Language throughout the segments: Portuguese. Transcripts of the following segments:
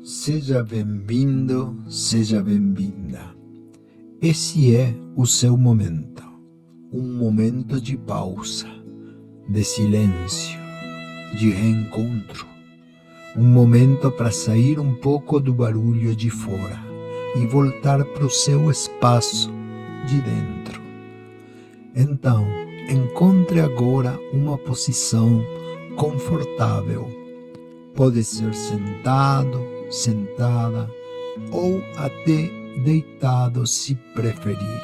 Seja bem-vindo, seja bem-vinda. Esse é o seu momento, um momento de pausa, de silêncio, de reencontro, um momento para sair um pouco do barulho de fora e voltar para o seu espaço de dentro. Então, encontre agora uma posição confortável. Pode ser sentado, sentada ou até deitado se preferir.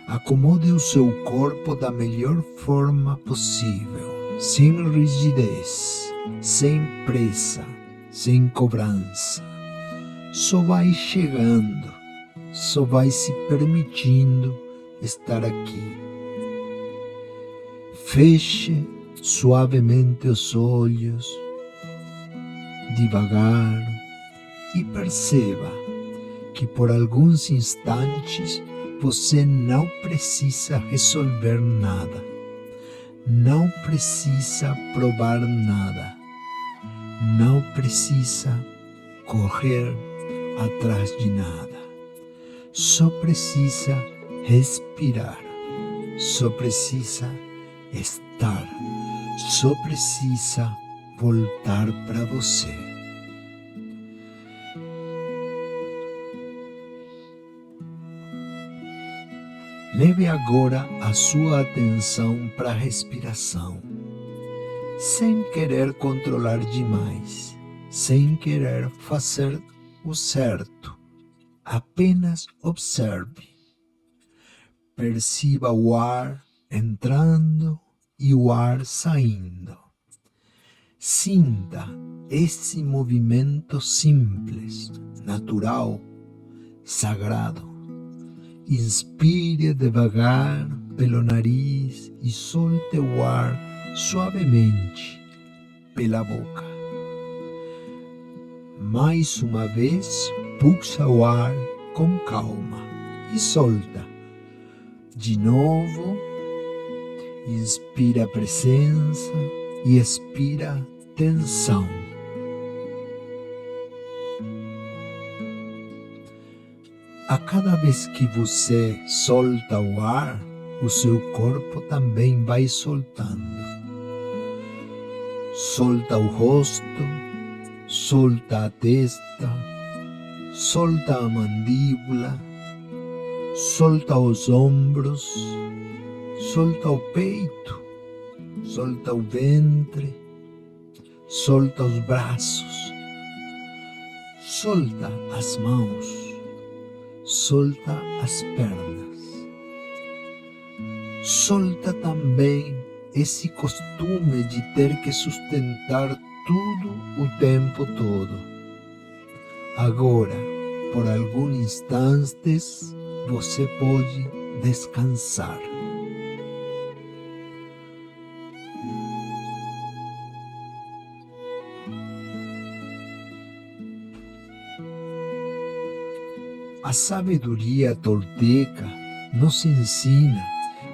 Acomode o seu corpo da melhor forma possível, sem rigidez, sem pressa, sem cobrança. Só vai chegando, só vai se permitindo estar aqui. Feche suavemente os olhos, devagar, e perceba que por alguns instantes você não precisa resolver nada, não precisa provar nada, não precisa correr atrás de nada, só precisa respirar, só precisa estar, só precisa voltar para você. Leve agora a sua atenção para a respiração, sem querer controlar demais, sem querer fazer o certo. Apenas observe. Perceba o ar entrando e o ar saindo. Sinta esse movimento simples, natural, sagrado. Inspire devagar pelo nariz e solte o ar suavemente pela boca. Mais uma vez, puxa o ar com calma e solta. De novo, inspira presença e expira tensão. A cada vez que você solta o ar, o seu corpo também vai soltando. Solta o rosto, solta a testa, solta a mandíbula, solta os ombros, solta o peito, solta o ventre, solta os braços, solta as mãos, solta as pernas. Solta também esse costume de ter que sustentar tudo o tempo todo. Agora, por alguns instantes, você pode descansar. A sabedoria tolteca nos ensina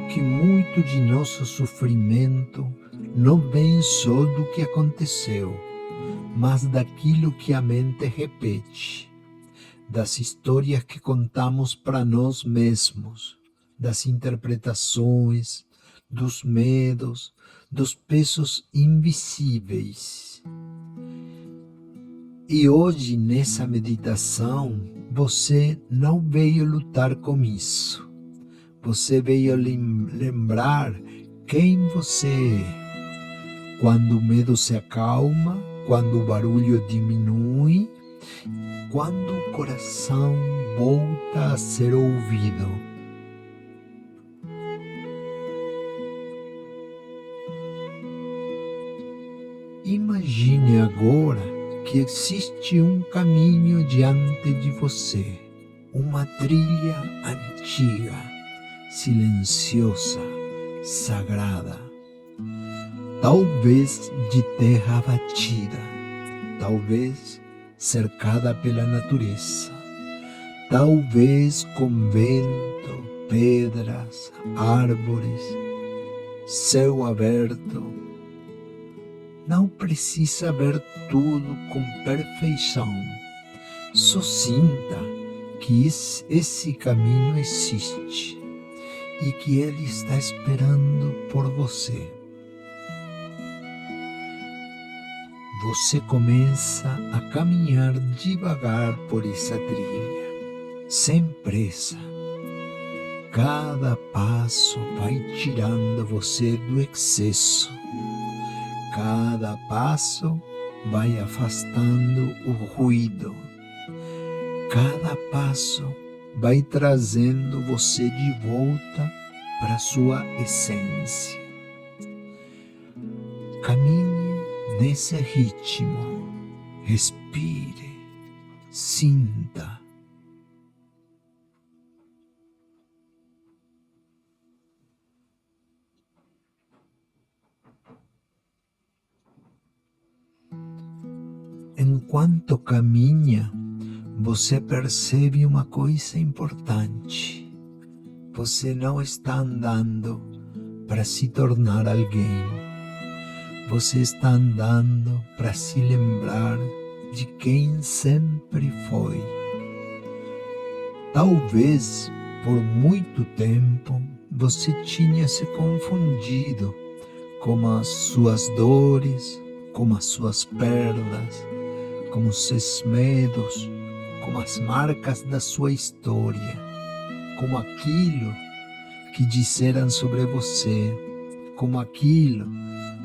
que muito de nosso sofrimento não vem só do que aconteceu, mas daquilo que a mente repete, das histórias que contamos para nós mesmos, das interpretações, dos medos, dos pesos invisíveis. E hoje, nessa meditação, você não veio lutar com isso. Você veio lembrar quem você é. Quando o medo se acalma, quando o barulho diminui, quando o coração volta a ser ouvido. Imagine agora que existe um caminho diante de você, uma trilha antiga, silenciosa, sagrada, talvez de terra batida, talvez cercada pela natureza, talvez com vento, pedras, árvores, céu aberto, Não precisa ver tudo com perfeição. Só sinta que esse caminho existe e que ele está esperando por você. Você começa a caminhar devagar por essa trilha, sem pressa. Cada passo vai tirando você do excesso. Cada passo vai afastando o ruído. Cada passo vai trazendo você de volta para sua essência. Caminhe nesse ritmo. Respire. Sinta. Enquanto caminha, você percebe uma coisa importante. Você não está andando para se tornar alguém. Você está andando para se lembrar de quem sempre foi. Talvez por muito tempo você tinha se confundido com as suas dores, com as suas perdas, com os seus medos, com as marcas da sua história, com aquilo que disseram sobre você, com aquilo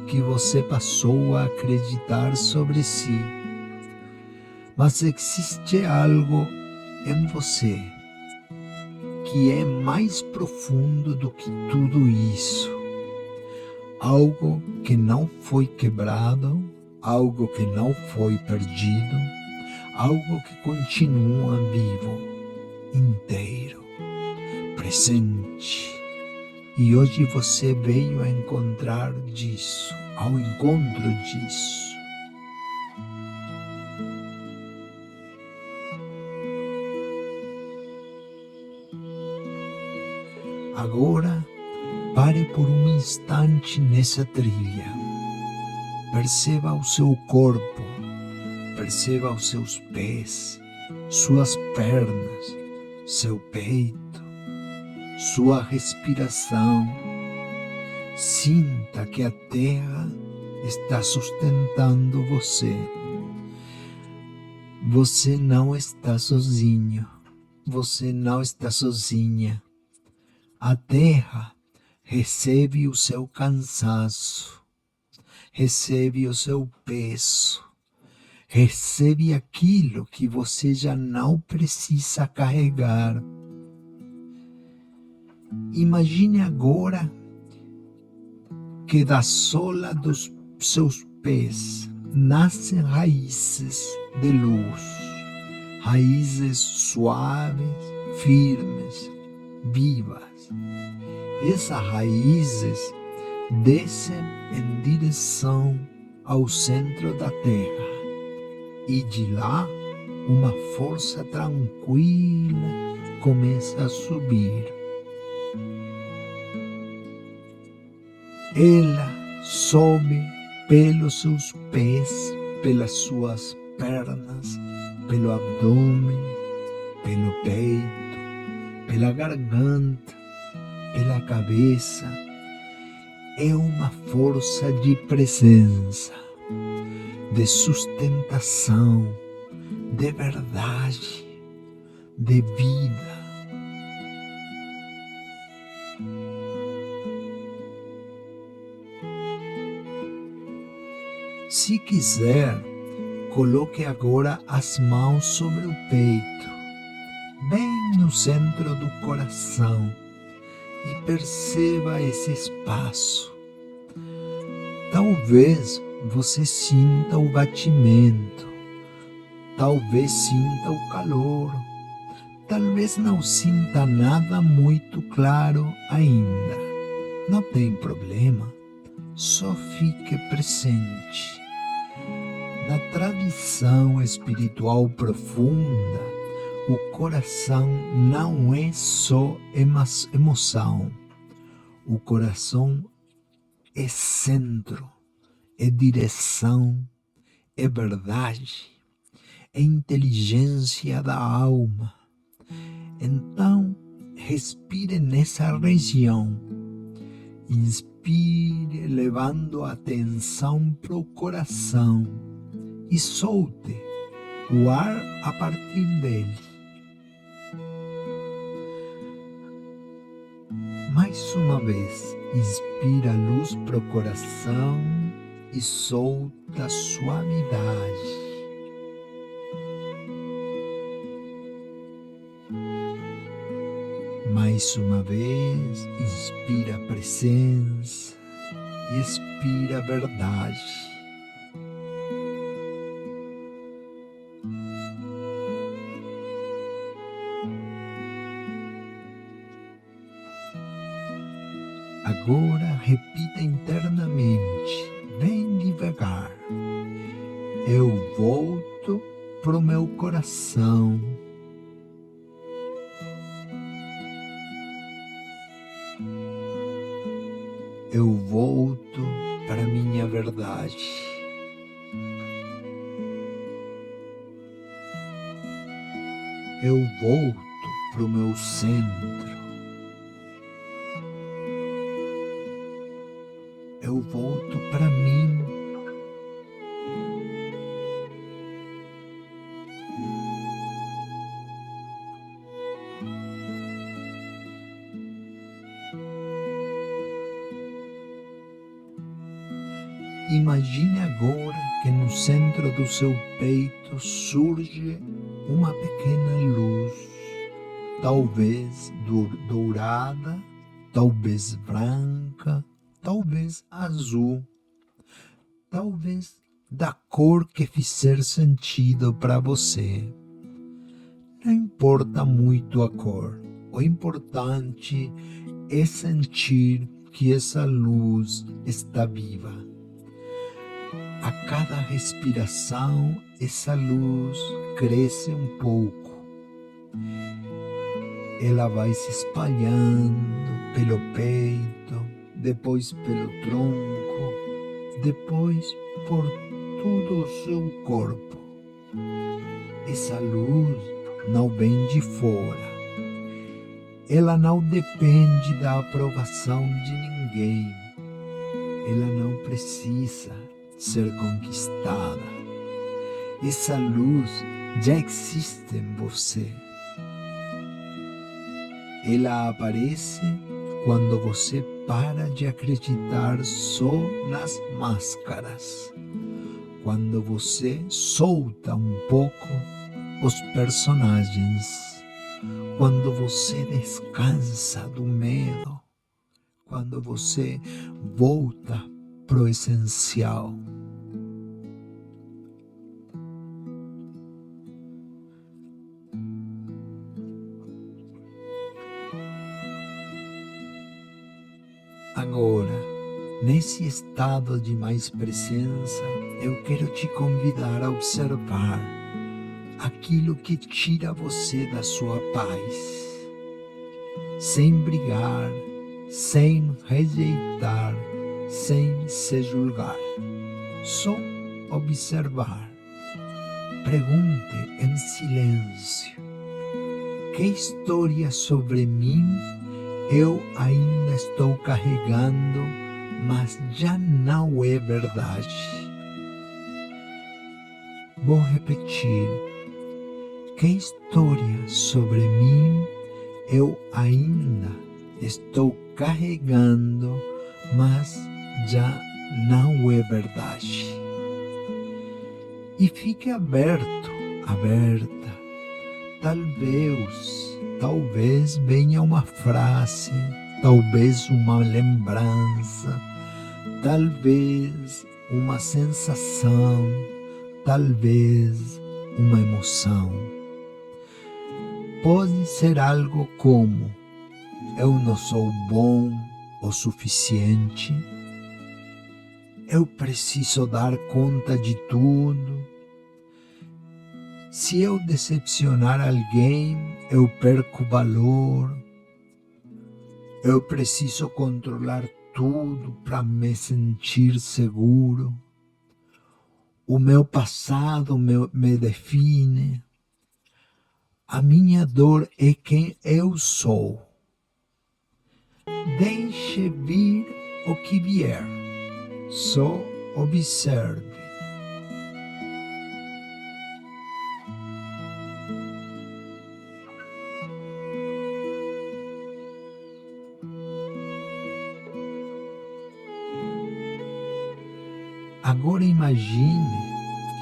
que você passou a acreditar sobre si. Mas existe algo em você que é mais profundo do que tudo isso. Algo que não foi quebrado, algo que não foi perdido, algo que continua vivo, inteiro, presente. E hoje você veio a encontrar disso, ao encontro disso. Agora, pare por um instante nessa trilha. Perceba o seu corpo, perceba os seus pés, suas pernas, seu peito, sua respiração. Sinta que a terra está sustentando você. Você não está sozinho, você não está sozinha. A terra recebe o seu cansaço, recebe o seu peso, recebe aquilo que você já não precisa carregar. Imagine agora que da sola dos seus pés nascem raízes de luz, raízes suaves, firmes, vivas. Essas raízes descem em direção ao centro da terra e de lá uma força tranquila começa a subir. Ela sobe pelos seus pés, pelas suas pernas, pelo abdômen, pelo peito, pela garganta, pela cabeça. É uma força de presença, de sustentação, de verdade, de vida. Se quiser, coloque agora as mãos sobre o peito, bem no centro do coração, e perceba esse espaço. Talvez você sinta o batimento, talvez sinta o calor, talvez não sinta nada muito claro ainda. Não tem problema, só fique presente. Na tradição espiritual profunda, o coração não é só emoção. O coração é centro, é direção, é verdade, é inteligência da alma. Então, respire nessa região. Inspire, levando a atenção para o coração e solte o ar a partir dele. Mais uma vez, inspira a luz para o coração e solta a suavidade. Mais uma vez, inspira a presença e expira a verdade. Agora repita internamente, bem devagar. Eu volto pro meu coração. Eu volto para minha verdade. Eu volto pro meu centro. Eu volto para mim. Imagine agora que no centro do seu peito surge uma pequena luz, talvez dourada, talvez branca, talvez azul, talvez da cor que fizer sentido para você. Não importa muito a cor, o importante é sentir que essa luz está viva. A cada respiração, essa luz cresce um pouco. Ela vai se espalhando pelo peito, depois pelo tronco, depois por todo o seu corpo. Essa luz não vem de fora. Ela não depende da aprovação de ninguém. Ela não precisa ser conquistada. Essa luz já existe em você. Ela aparece quando você para de acreditar só nas máscaras, quando você solta um pouco os personagens, quando você descansa do medo, quando você volta pro essencial. Agora, nesse estado de mais presença, eu quero te convidar a observar aquilo que tira você da sua paz, sem brigar, sem rejeitar, sem se julgar, só observar. Pergunte em silêncio: que história sobre mim eu ainda estou carregando, mas já não é verdade? Vou repetir: que história sobre mim eu ainda estou carregando, mas já não é verdade? E fique aberto, aberta. Talvez venha uma frase, talvez uma lembrança, talvez uma sensação, talvez uma emoção. Pode ser algo como: eu não sou bom o suficiente, eu preciso dar conta de tudo, se eu decepcionar alguém, eu perco valor, eu preciso controlar tudo para me sentir seguro. o meu passado me define. A minha dor é quem eu sou. Deixe vir o que vier. Só observe. Agora imagine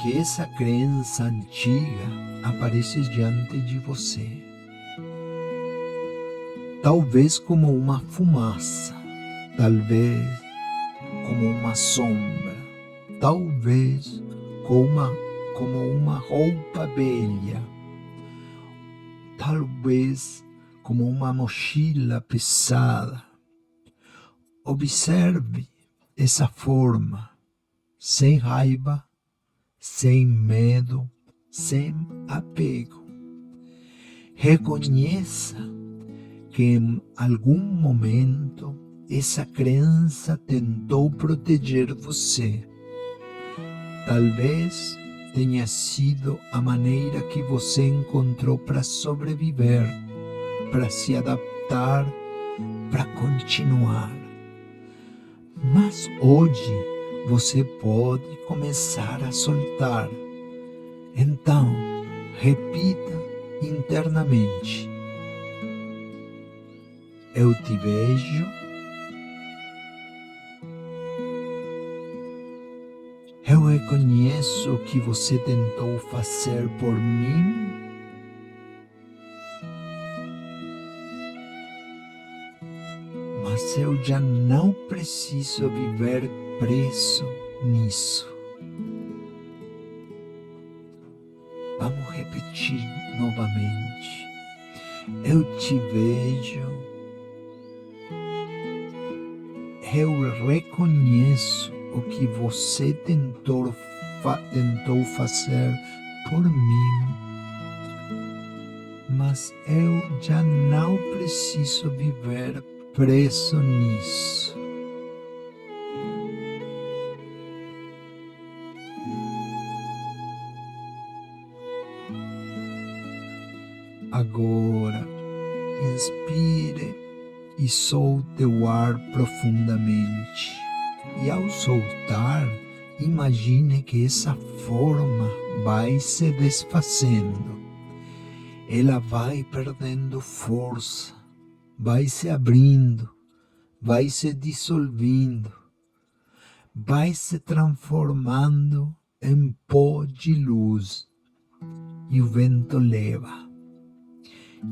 que essa crença antiga aparece diante de você. Talvez como uma fumaça, talvez como uma sombra, talvez como uma roupa velha, talvez como uma mochila pesada. Observe essa forma, sem raiva, sem medo, sem apego. Reconheça que em algum momento essa crença tentou proteger você. Talvez tenha sido a maneira que você encontrou para sobreviver, para se adaptar, para continuar. Mas hoje você pode começar a soltar. Então, repita internamente: eu te vejo, eu reconheço o que você tentou fazer por mim, mas eu já não preciso viver preso nisso. Vamos repetir novamente. Eu te vejo, eu reconheço o que você tentou fazer por mim, mas eu já não preciso viver preso nisso. Agora, inspire e solte o ar profundamente. E ao soltar, imagine que essa forma vai se desfazendo. Ela vai perdendo força, vai se abrindo, vai se dissolvendo, vai se transformando em pó de luz. E o vento leva.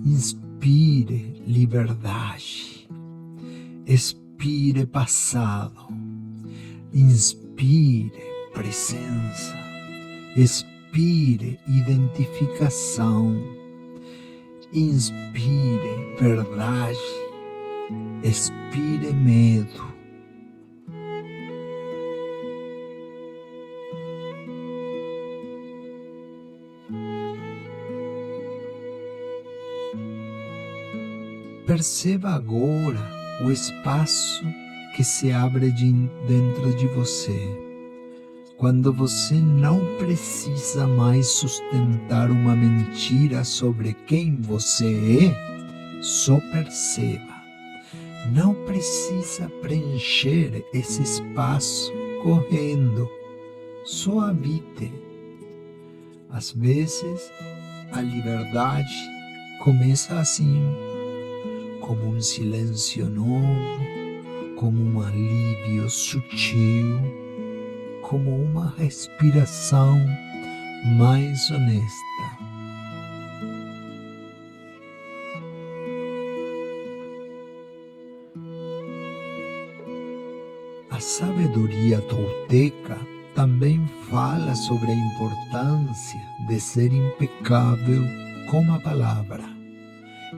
Inspire liberdade, expire passado, inspire presença, expire identificação, inspire verdade, expire medo. Perceba agora o espaço que se abre dentro de você, quando você não precisa mais sustentar uma mentira sobre quem você é. Só perceba. Não precisa preencher esse espaço correndo, só habite. Às vezes, a liberdade começa assim, como um silêncio novo, como um alívio sutil, como uma respiração mais honesta. A sabedoria tolteca também fala sobre a importância de ser impecável com a palavra.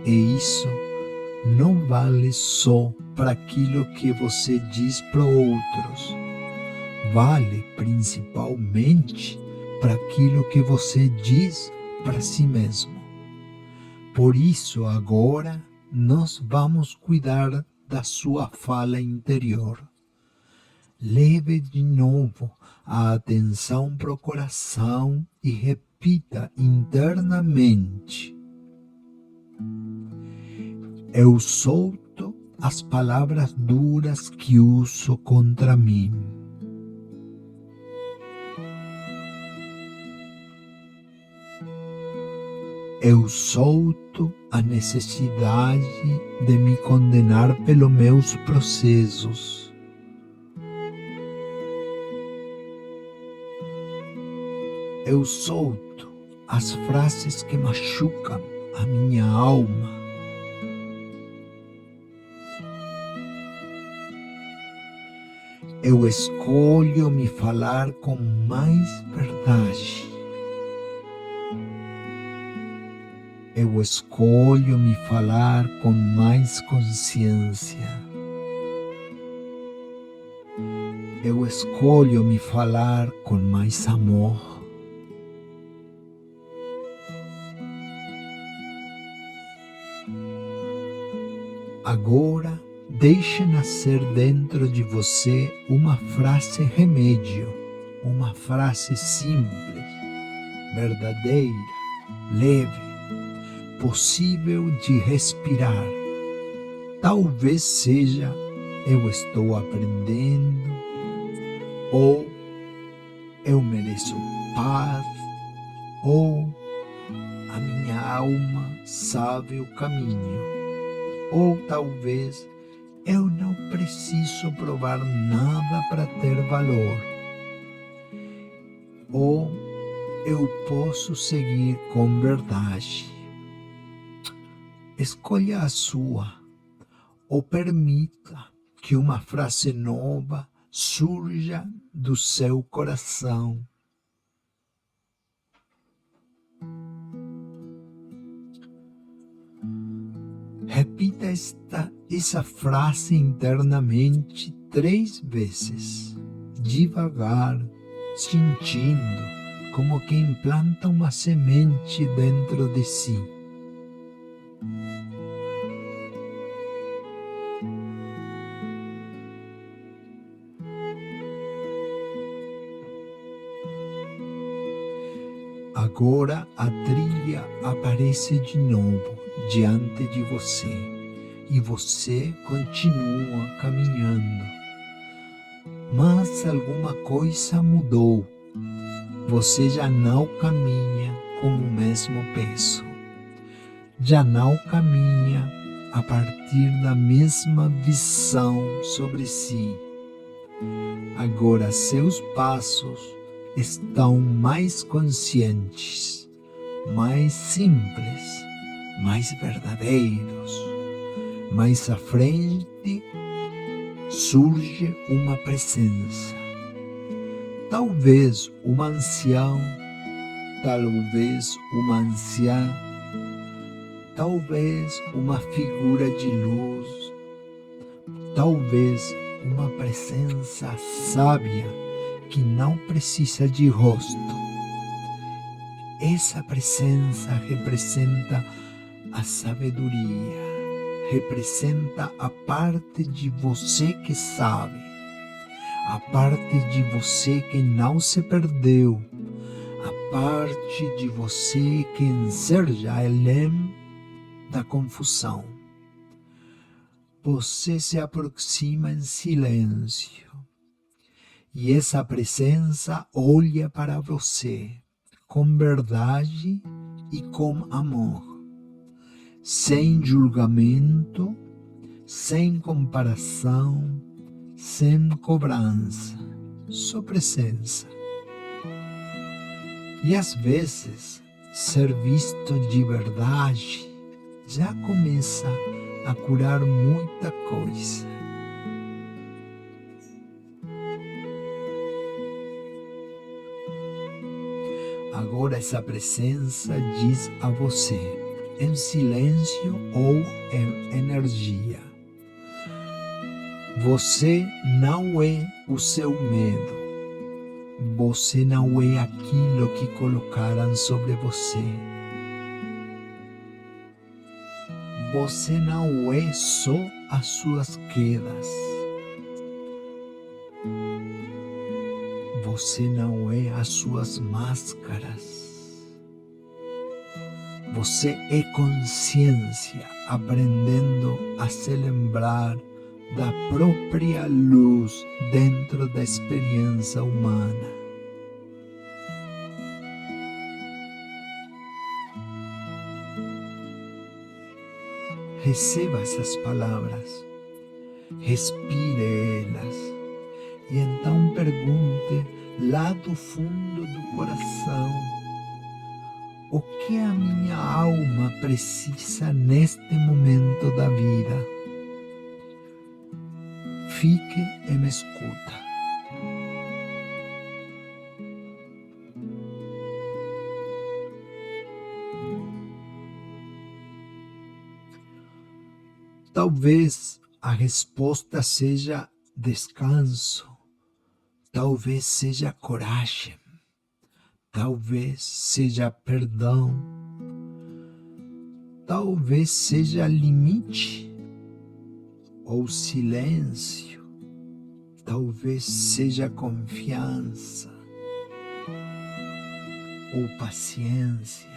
E isso não vale só para aquilo que você diz para outros. Vale principalmente para aquilo que você diz para si mesmo. Por isso, agora, nós vamos cuidar da sua fala interior. Leve de novo a atenção para o coração e repita internamente: eu solto as palavras duras que uso contra mim. Eu solto a necessidade de me condenar pelos meus processos. Eu solto as frases que machucam a minha alma. Eu escolho me falar com mais verdade. Eu escolho me falar com mais consciência. Eu escolho me falar com mais amor. Agora, deixe nascer dentro de você uma frase remédio, uma frase simples, verdadeira, leve, possível de respirar. Talvez seja: eu estou aprendendo, ou eu mereço paz, ou a minha alma sabe o caminho. Ou talvez: eu não preciso provar nada para ter valor. Ou eu posso seguir com verdade. Escolha a sua, ou permita que uma frase nova surja do seu coração. Repita essa frase internamente 3 vezes, devagar, sentindo como quem planta uma semente dentro de si. Agora a trilha aparece de novo diante de você e você continua caminhando. Mas alguma coisa mudou. Você já não caminha com o mesmo peso. Já não caminha a partir da mesma visão sobre si. Agora seus passos estão mais conscientes, mais simples, mais verdadeiros. Mais à frente surge uma presença. Talvez uma anciã, talvez uma anciã, talvez uma figura de luz, talvez uma presença sábia que não precisa de rosto. Essa presença representa a sabedoria, representa a parte de você que sabe, a parte de você que não se perdeu, a parte de você que encerja além da confusão. Você se aproxima em silêncio e essa presença olha para você com verdade e com amor, sem julgamento, sem comparação, sem cobrança, só presença. E às vezes, ser visto de verdade já começa a curar muita coisa. Agora essa presença diz a você, em silêncio ou em energia: você não é o seu medo. Você não é aquilo que colocaram sobre você. Você não é só as suas quedas. Você não é as suas máscaras. Você é consciência aprendendo a se lembrar da própria luz dentro da experiência humana. Receba essas palavras, respire elas e então pergunte lá do fundo do coração: o que a minha alma precisa neste momento da vida? Fique e me escuta. Talvez a resposta seja descanso, talvez seja coragem, talvez seja perdão, talvez seja limite ou silêncio, talvez seja confiança ou paciência,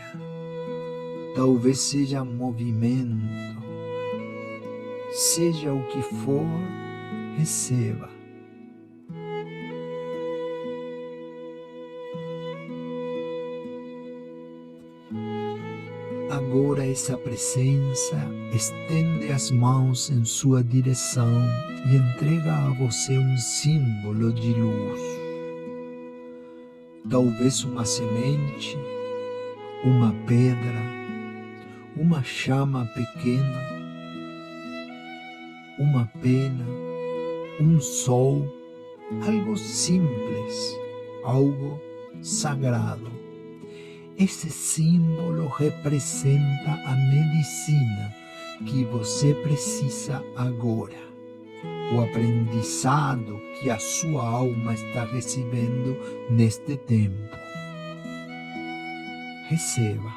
talvez seja movimento. Seja o que for, receba. Agora essa presença estende as mãos em sua direção e entrega a você um símbolo de luz. Talvez uma semente, uma pedra, uma chama pequena, uma pena, um sol, algo simples, algo sagrado. Esse símbolo representa a medicina que você precisa agora, o aprendizado que a sua alma está recebendo neste tempo. Receba,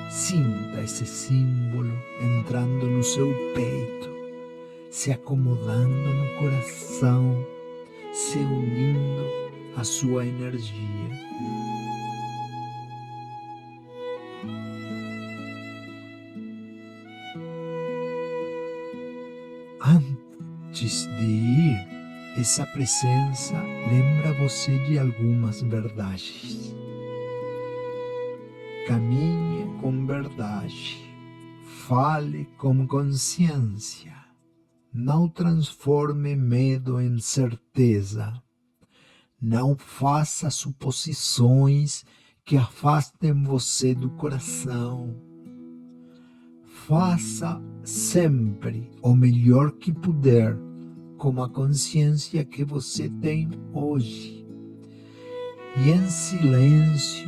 sinta esse símbolo entrando no seu peito, se acomodando no coração, se unindo à sua energia. Antes de ir, essa presença lembra você de algumas verdades. Caminhe com verdade, fale com consciência. Não transforme medo em certeza. Não faça suposições que afastem você do coração. Faça sempre o melhor que puder com a consciência que você tem hoje. E em silêncio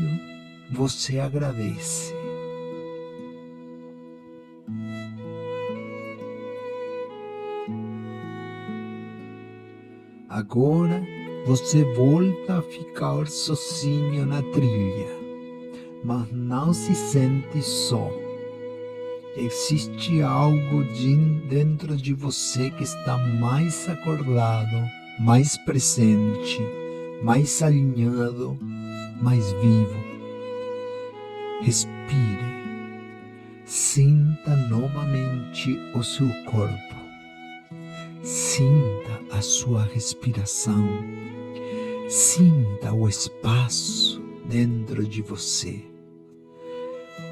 você agradece. Agora você volta a ficar sozinho na trilha, mas não se sente só. Existe algo dentro de você que está mais acordado, mais presente, mais alinhado, mais vivo. Respire, sinta novamente o seu corpo. Sinta a sua respiração, sinta o espaço dentro de você.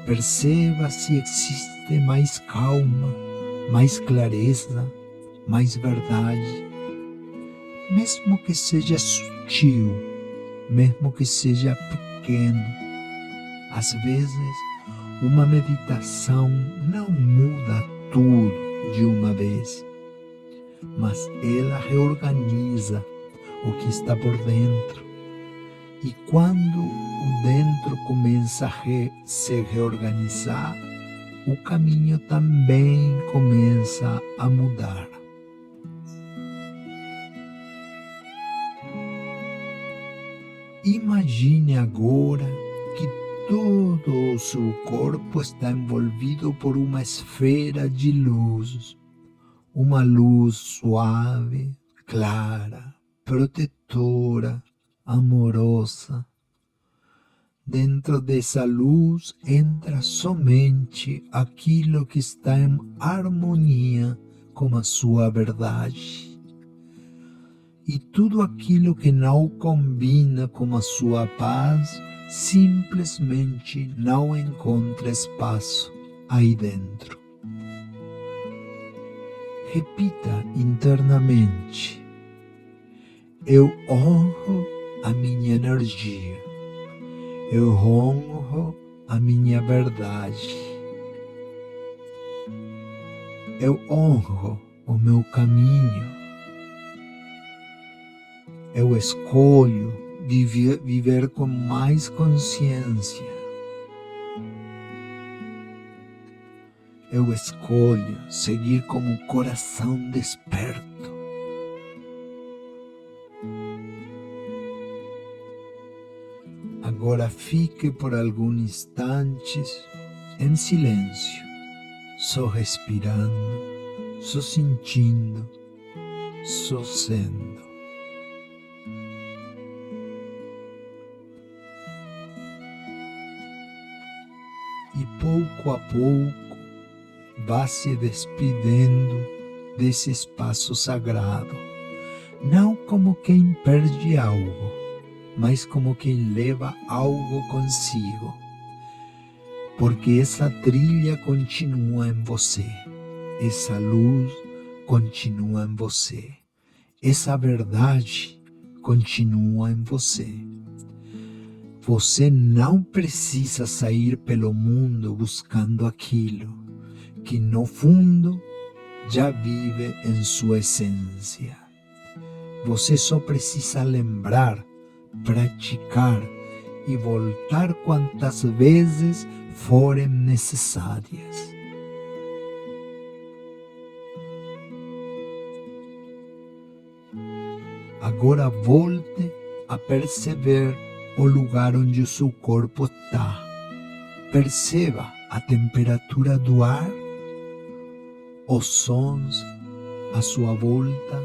Perceba se existe mais calma, mais clareza, mais verdade. Mesmo que seja sutil, mesmo que seja pequeno. Às vezes, uma meditação não muda tudo de uma vez, mas ela reorganiza o que está por dentro. E quando o dentro começa a se reorganizar, o caminho também começa a mudar. Imagine agora que todo o seu corpo está envolvido por uma esfera de luz. Uma luz suave, clara, protetora, amorosa. Dentro dessa luz entra somente aquilo que está em harmonia com a sua verdade. E tudo aquilo que não combina com a sua paz simplesmente não encontra espaço aí dentro. Repita internamente: eu honro a minha energia, eu honro a minha verdade, eu honro o meu caminho, eu escolho viver com mais consciência, eu escolho seguir como um coração desperto. Agora fique por alguns instantes em silêncio, só respirando, só sentindo, só sendo. E pouco a pouco vá se despedindo desse espaço sagrado, não como quem perde algo, mas como quem leva algo consigo, porque essa trilha continua em você, essa luz continua em você, essa verdade continua em você. Você não precisa sair pelo mundo buscando aquilo que no fundo já vive em sua essência. Você só precisa lembrar, praticar e voltar quantas vezes forem necessárias. Agora volte a perceber o lugar onde o seu corpo está. Perceba a temperatura do ar, os sons à sua volta,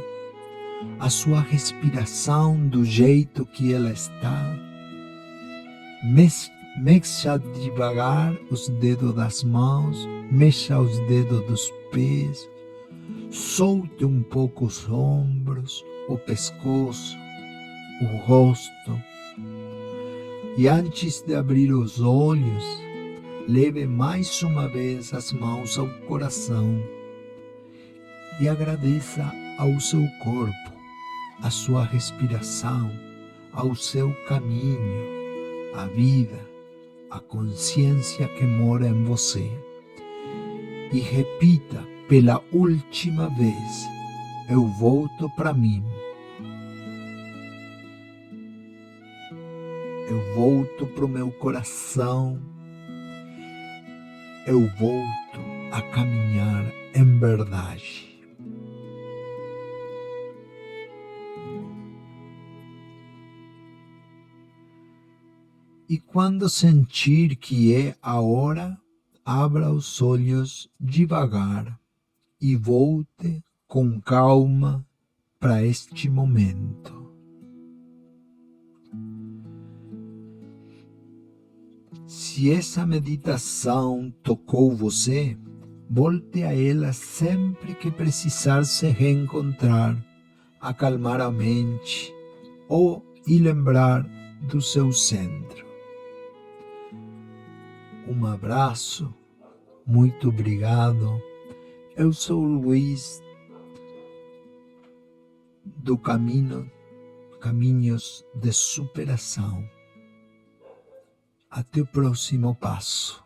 a sua respiração do jeito que ela está. Mexa devagar os dedos das mãos, mexa os dedos dos pés, solte um pouco os ombros, o pescoço, o rosto. E antes de abrir os olhos, leve mais uma vez as mãos ao coração e agradeça ao seu corpo, à sua respiração, ao seu caminho, à vida, à consciência que mora em você. E repita pela última vez: eu volto para mim. Eu volto para o meu coração, eu volto a caminhar em verdade. E quando sentir que é a hora, abra os olhos devagar e volte com calma para este momento. Se essa meditação tocou você, volte a ela sempre que precisar se reencontrar, acalmar a mente e lembrar do seu centro. Um abraço, muito obrigado. Eu sou o Luiz do Caminhos de Superação. Até o próximo passo.